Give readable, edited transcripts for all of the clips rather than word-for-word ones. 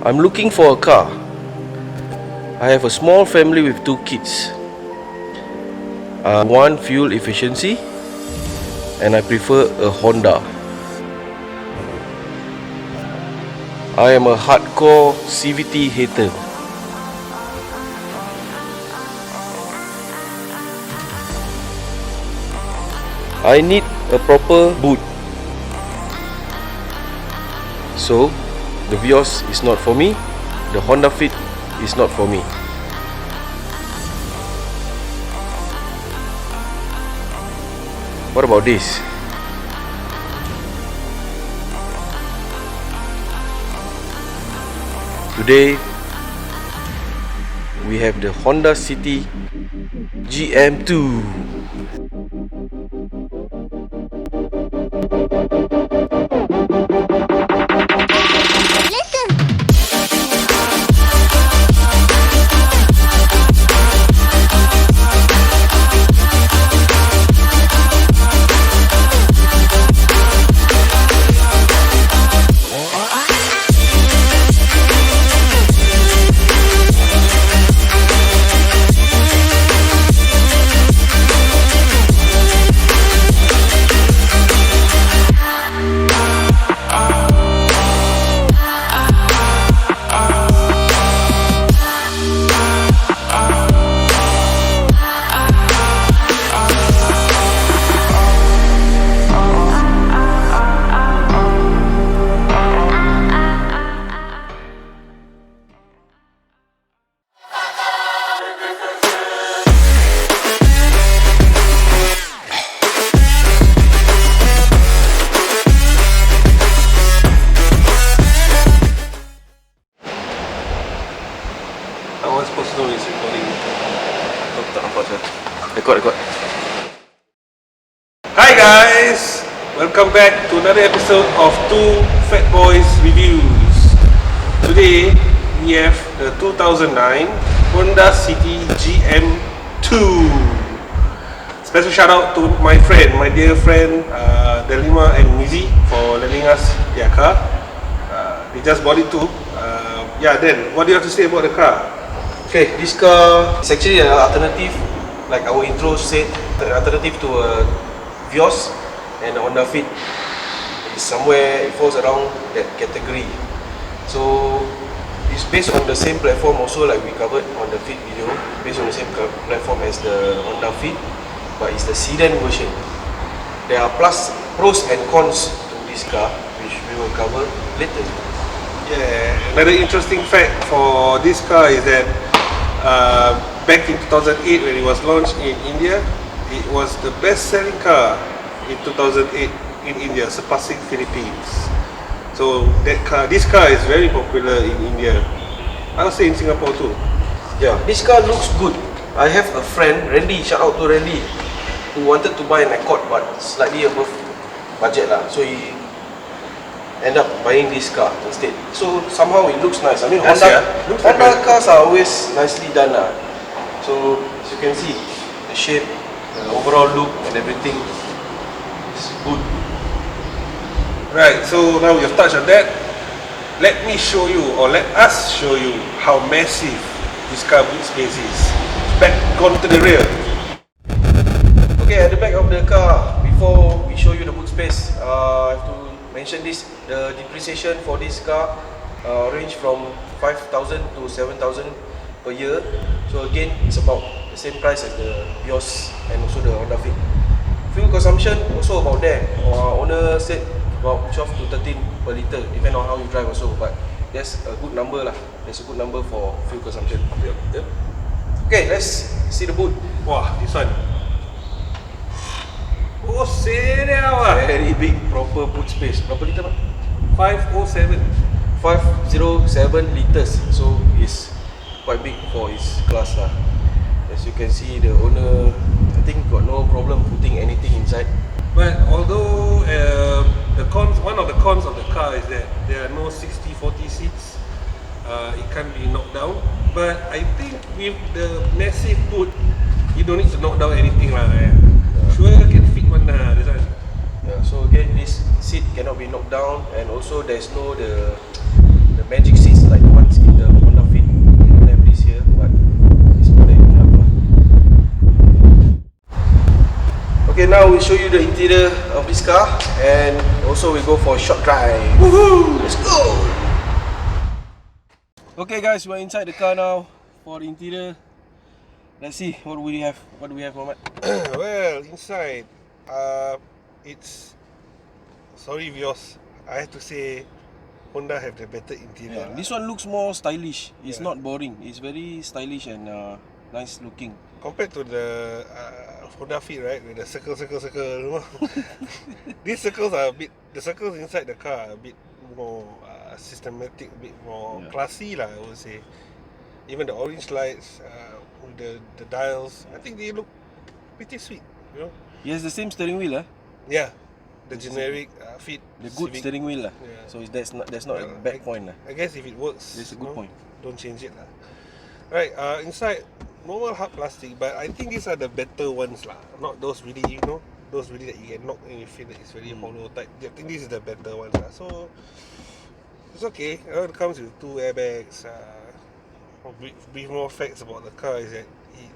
I'm looking for a car. I have a small family with 2 kids. I want fuel efficiency and I prefer a Honda. I am a hardcore CVT hater. I need a proper boot. So, the Vios is not for me. The Honda Fit is not for me. What about this? Today, we have the Honda City GM2. Record. Hi guys! Welcome back to another episode of Two Fat Boys Reviews. Today we have the 2009 Honda City GM2. Special shout out to my dear friend Delima and Mizi for lending us their car. They just bought it too. Dan, what do you have to say about the car? Okay, this car is actually an alternative, like our intro said, an alternative to a Vios and a Honda Fit. It's somewhere, it falls around that category. So it's based on the same platform also, like we covered on the Fit video, based on the same platform as the Honda Fit, but it's the Sedan version. There are pros and cons to this car, which we will cover later. Yeah, another interesting fact for this car is that back in 2008 when it was launched in India, it was the best-selling car in 2008 in India, surpassing Philippines. So this car is very popular in India. I would say in Singapore too. Yeah, this car looks good. I have a friend, Randy, shout out to Randy, who wanted to buy an Accord but slightly above budget lah. So he end up buying this car instead. So somehow it looks nice. I mean, Honda cars are always nicely done lah. So as you can see, the shape, the overall look and everything is good. Right, so now we have touched on that. Let me show you, or let us show you how massive this car boot space is. Back onto the rear. Okay, at the back of the car, before we show you the boot space, I have to mention this. The depreciation for this car range from 5,000 to 7,000 per year. So again, it's about the same price as the Vios and also the Honda Fit. Fuel consumption also about there. Owner said about 12 to 13 per litre, depending on how you drive also. But that's a good number lah. That's a good number for fuel consumption. Yep. Okay, let's see the boot. Wah, this one. Oh, serious. Very big, proper boot space. Berapa liter, Pak? 507. 507 liters. So it's quite big for its class lah. As you can see, the owner, I think, got no problem putting anything inside. But although one of the cons of the car is that there are no 60-40 seats, it can be knocked down. But I think with the massive boot, you don't need to knock down anything lah. Sure can fit one lah, this one. Yeah, so again, this seat cannot be knocked down, and also there's no the magic seats like the ones in the Honda Fit. We don't have this here, but it's more than enough lah. Okay, now we'll show you the interior of this car, and also we go for a short drive. Woohoo! Let's go! Okay guys, we're inside the car now for the interior. Let's see what do we have. What do we have, Muhammad? Well, inside, it's sorry Vios, I have to say Honda have the better interior. Yeah, this one looks more stylish. It's not boring. It's very stylish and nice looking. Compared to the Honda Fit, right, with the circle, you know? These circles are a bit, the circles inside the car are a bit more systematic, a bit more classy lah, I would say. Even the orange lights, with the dials, I think they look pretty sweet, you know? It has the same steering wheel, Yeah, the generic Fit. the good Civic. steering wheel, Yeah. So that's not a bad point, I guess if it works, that's a good point. Don't change it lah. Right, inside normal hard plastic, but I think these are the better ones lah. Not those really, you know, those really that you can knock and you feel that it's very hollow type. I think this is the better ones lah. So it's okay. It comes with 2 airbags. Brief more facts about the car is that it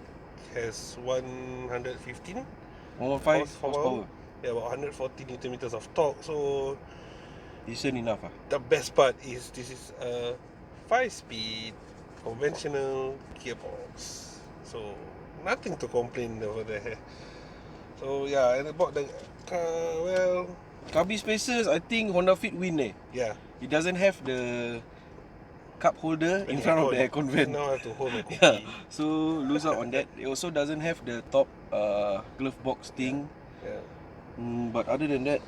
has 115 horsepower. Yeah, about 140 Newton meters of torque. So Decent enough. the best part is this is a 5-speed conventional gearbox. So nothing to complain over there. So yeah, and about the car, well, Cubby spaces, I think Honda Fit win yeah. It doesn't have the cup holder in front of the aircon vent. Now I have to hold my cookie. Yeah, so lose out on that. It also doesn't have the top glove box thing. Yeah. But other than that,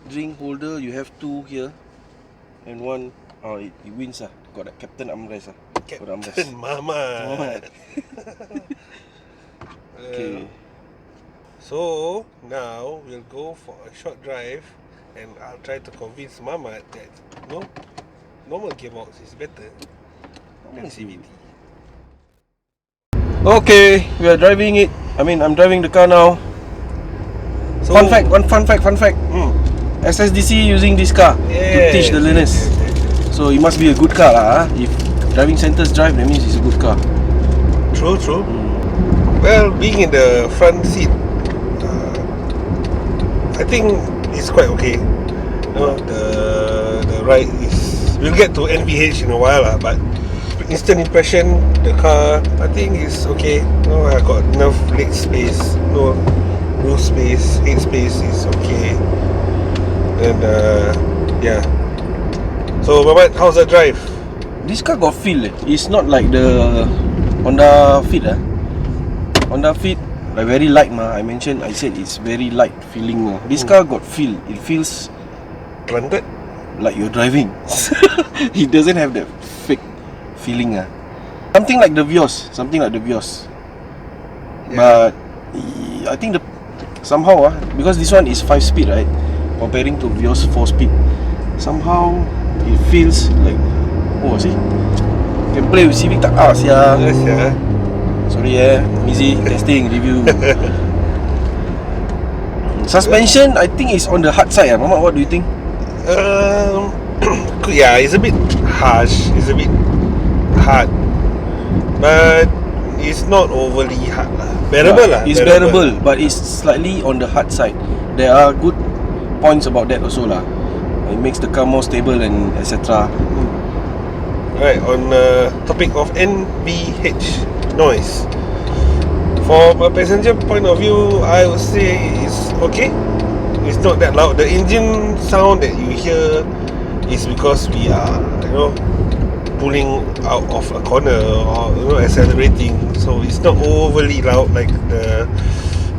drink holder you have 2 here, and one it wins got that Captain armrest Captain Mama. Okay. So now we'll go for a short drive, and I'll try to convince Mama that normal gearbox is better than CVT. Okay, we are driving it. I'm driving the car now. So, Fun fact. SSDC using this car to teach the learners. So it must be a good car lah. If driving centers drive, that means it's a good car. True. Well, being in the front seat, I think it's quite okay. The ride is. We'll get to NVH in a while lah, but instant impression, the car, I think is okay. I got enough leg space, roof space, head space is okay. And yeah. So Muhammad, how's the drive? This car got feel. It's not like the Honda Fit. Honda Fit like very light I said it's very light feeling. This car got feel. It feels Planted? like you're driving. It doesn't have that fake feeling. Something like the Vios. Yeah. But I think somehow because this one is 5-speed, right? Comparing to Vios 4-speed, somehow it feels like, see, can play with Civic tak sia. Yes, yeah. Sorry easy testing review. Suspension, I think is on the hard side. Mama, what do you think? Yeah, it's a bit harsh. It's a bit hard, but it's not overly hard lah. Bearable lah. It's bearable, but it's slightly on the hard side. There are good points about that also lah. It makes the car more stable and etc. Right, on the topic of NVH noise, from a passenger point of view, I would say it's okay. It's not that loud. The engine sound that you hear is because we are, pulling out of a corner or accelerating, so it's not overly loud like the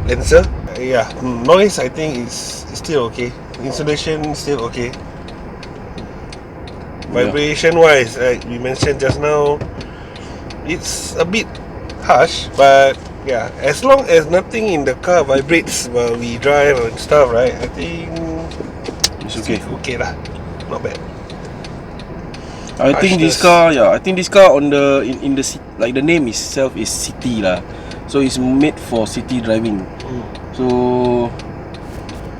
Lancer. Yeah, noise I think is still okay. Insulation still okay. Vibration wise, like we mentioned just now, it's a bit harsh, but yeah, as long as nothing in the car vibrates while we drive and stuff, right, I think it's okay. Okay lah, not bad. I think this car on the in the like the name itself is city lah, so it's made for city driving. So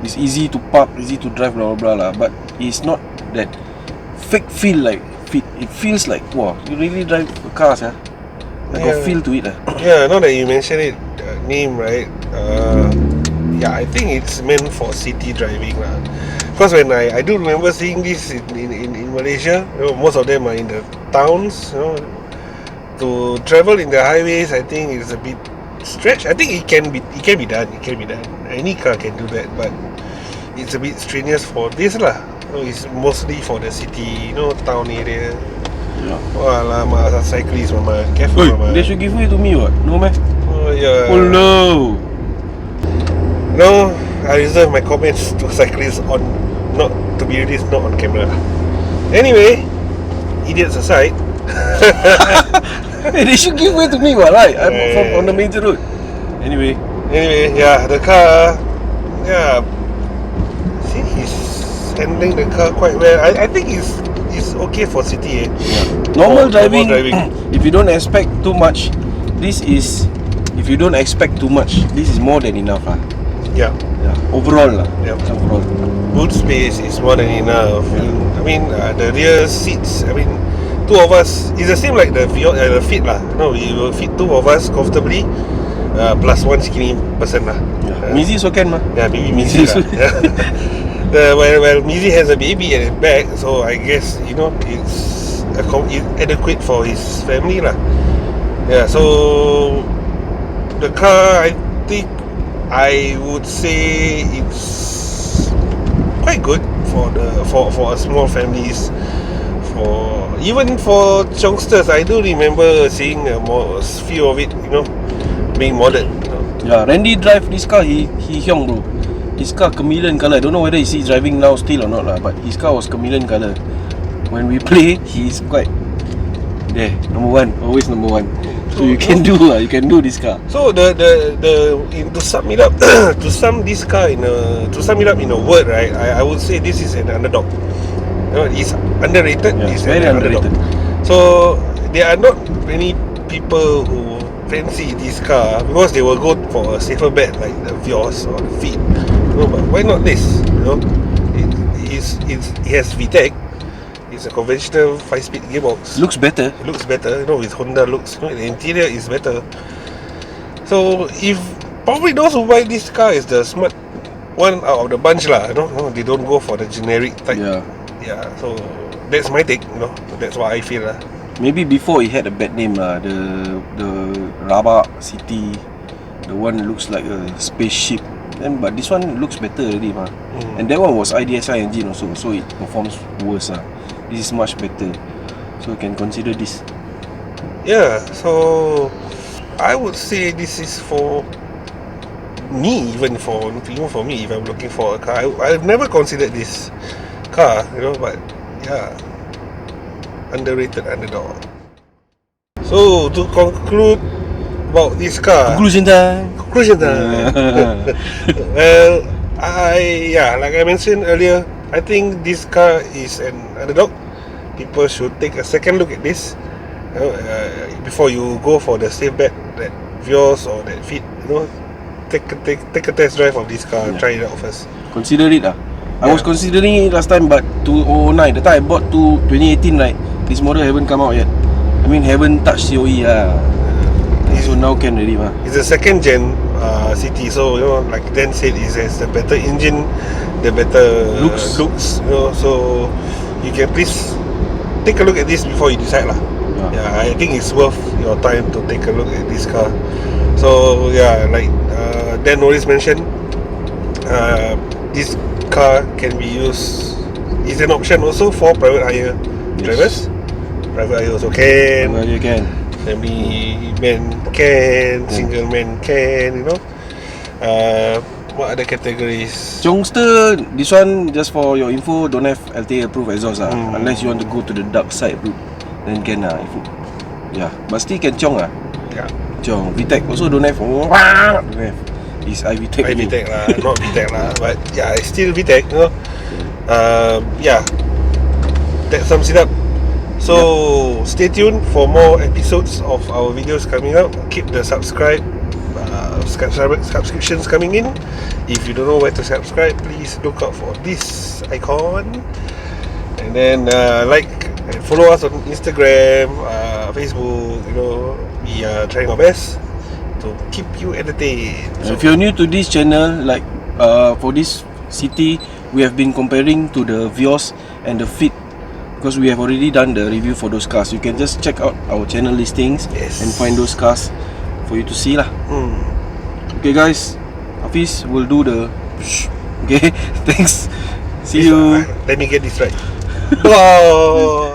it's easy to park, easy to drive, blah blah blah lah. But it's not that fake feel like It feels like, wow, you really drive a car, yeah. I got feel to it. Yeah, now that you mention it, name, right? Yeah, I think it's meant for city driving lah. Because when I do remember seeing this in Malaysia, you know, most of them are in the towns. You know, to travel in the highways, I think is a bit stretch. I think it can be done. It can be done. Any car can do that, but it's a bit strenuous for this lah. You know, it's mostly for the city, you know, town area. Yeah. Wah, mama cyclist, mama. Careful, mama. They should give way to me, what? No, man. Oh, yeah. Oh no. No, I reserve my comments to cyclists on not to be released, not on camera. Anyway, idiots aside. Hey, they should give way to me, what? Right? I'm from on the major road. Anyway, yeah, the car. Yeah, see, he's handling the car quite well. I think it's okay for city. Normal driving. If you don't expect too much, this is. If you don't expect too much, this is more than enough, lah. Yeah. Overall, lah. Yeah. Overall. Boot space is more than enough. I mean, the rear seats. I mean, two of us. It's the same like the Vios, the Fit lah. No, we will fit two of us comfortably. Plus one skinny person lah. Mizi so can mah. Yeah, maybe Mizi lah. Well, Mizi has a baby at the back, so I guess you know it's adequate for his family lah. Yeah, so the car, I think I would say it's quite good for a small families. Even for youngsters, I do remember seeing a few of it, you know, being modded. You know. Yeah, Randy drive this car. He hyong, bro. His car chameleon colour. I don't know whether he's driving now still or not lah. But his car was chameleon colour. When we play, he's quite there. Number one, always number one. So you can do this car. So to sum it up, to sum it up in a word, right? I would say this is an underdog. You know, it's underrated. Yeah, it's very underrated. So there are not many people who fancy this car because they will go for a safer bet like the Vios or the Fit. You know, but why not this? You know, it has VTEC. It's a conventional 5-speed gearbox. Looks better. It looks better, you know, with Honda looks. You know, the interior is better. So if probably those who buy this car is the smart one out of the bunch lah. You know, they don't go for the generic type. Yeah. So that's my take. You know, that's what I feel lah. Maybe before it had a bad name lah. The Rabak City, the one looks like a spaceship. But this one looks better already, mah. And that one was IDSI engine also, so it performs worse lah. This is much better, so you can consider this. Yeah, so I would say this is for me, even for me, if I'm looking for a car. I've never considered this car, you know, but yeah, underrated underdog. So to conclude about this car, Conclusion time. Well, like I mentioned earlier, I think this car is an underdog. People should take a second look at this, you know, before you go for the safe bet that Vios or that Fit. You know, take a test drive of this car. Try it out first. Consider it lah. I was considering it last time, but 2009. The time I bought 2018, right? This model haven't come out yet. I mean, haven't touched COE lah. So now can already mah. It's a second gen city, so you know, like Dan said, it has the better engine, the better looks. You know, so you can please take a look at this before you decide lah. Yeah, I think it's worth your time to take a look at this car. So yeah, like Dan always mentioned, this car can be used. It's an option also for private hire drivers. Private hire also can. You can. Family man can, single man can, you know. What other categories? Youngster, this one just for your info, don't have LTA approved exhaust lah. Unless you want to go to the dark side route, then can lah. Yeah, but still can chong lah. Yeah. Chong. VTEC also don't have. Don't have. It's i-VTEC. i-VTEC lah, not VTEC lah. But yeah, it's still VTEC, you know. Yeah, that sums it up. So stay tuned for more episodes of our videos coming up. Keep the subscriptions coming in. If you don't know where to subscribe, please look out for this icon, and then like And follow us on Instagram, Facebook. You know, we are trying our best to keep you entertained. So, If you're new to this channel, like for this city, we have been comparing to the Vios and the Fit, because we have already done the review for those cars. You can just check out our channel listings and find those cars for you to see lah. Okay guys, Hafiz will do the okay, thanks. See you. Let me get this right. Wow.